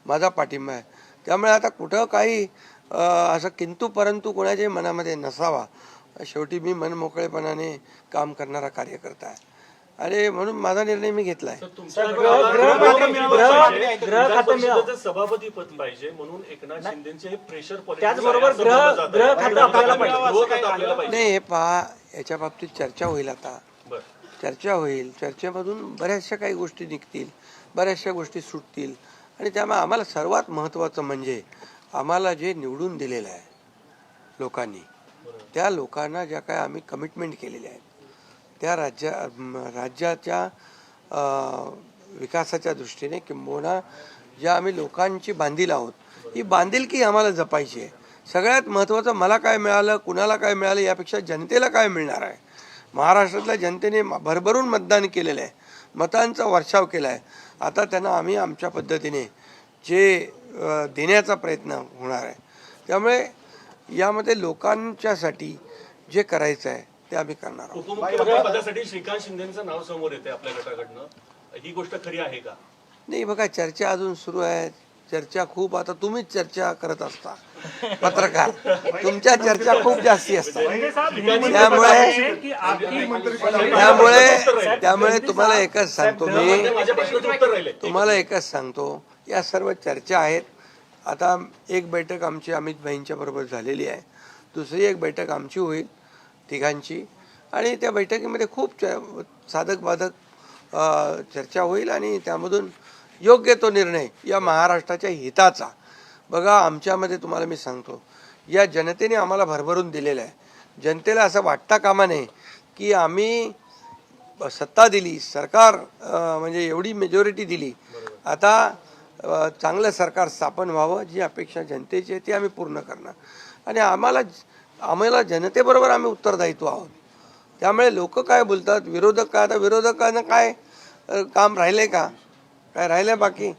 माझा पाठिंबा आहे. त्यामुळे आता कुठं काही असं किंतु परंतु कोणाच्याही मनामध्ये नसावा. शेवटी मी मनमोकळेपणाने काम करणारा कार्यकर्ता आहे आणि म्हणून माझा निर्णय मी घेतला आहे. सभापती पद पाहिजे म्हणून एकनाथ शिंदेचे हे प्रेशर त्याचबरोबर गृह खातं आपल्याला पाहिजे. नाही, हे पहा, याच्या बाबतीत चर्चा होईल. आता चर्चा होईल. चर्चेमधून बऱ्याचशा काही गोष्टी निघतील, बऱ्याचशा गोष्टी सुटतील आणि त्यामुळे आम्हाला सर्वात महत्त्वाचं म्हणजे आम्हाला जे निवडून दिलेलं आहे लोकांनी, त्या लोकांना ज्या काय आम्ही कमिटमेंट केलेल्या आहेत त्या राज्याच्या विकासाच्या दृष्टीने किंबहुना ज्या आम्ही लोकांची बांधील आहोत, ही बांधिलकी आम्हाला जपायची आहे. सगळ्यात महत्त्वाचं मला काय मिळालं, कुणाला काय मिळालं यापेक्षा जनतेला काय मिळणार आहे. महाराष्ट्रातल्या जनतेने भरभरून मतदान केलेलं आहे, मतांचा वर्षाव केला आहे. आता त्यांना आम्ही आमच्या पद्धतीने जे देण्याचा प्रयत्न होणार आहे. त्यामुळे यामध्ये लोकांच्यासाठी जे करायचं आहे ते आम्ही करणार आहोत. उपमुख्यमंत्री पदासाठी श्रीकांत शिंदेचं नाव समोर येते आपल्या गटाकडनं, ही गोष्ट खरी आहे का? नाही, बघा, चर्चा अजून सुरू आहे. चर्चा खूप, आता तुम्हीच चर्चा करत असता, पत्रकार, तुमच्या चर्चा खूप जास्ती असतात. त्यामुळे तुम्हाला एकच सांगतो तुम्हाला एकच सांगतो, या सर्व चर्चा आहेत. आता एक बैठक आमची अमित भाईंच्या बरोबर झालेली आहे, दुसरी एक बैठक आमची होईल तिघांची आणि त्या बैठकीमध्ये खूप साधक बाधक चर्चा होईल आणि त्यामधून योग्य तो निर्णय या महाराष्ट्राच्या हिताचा. बघा, आमच्यामध्ये तुम्हाला मी सांगतो, या जनतेने आम्हाला भरभरून दिलेलं आहे. जनतेला असं वाटता कामा नये की आम्ही सत्ता दिली, सरकार म्हणजे एवढी मेजॉरिटी दिली, आता चांगलं सरकार स्थापन व्हावं, जी अपेक्षा जनतेची आहे ती आम्ही पूर्ण करणार आणि आम्हाला जनतेबरोबर आम्ही उत्तरदायित्व आहोत. त्यामुळे लोक काय बोलतात, विरोधक काय, आता विरोधकांना काय काम राहिले का, काय राहिले बाकी?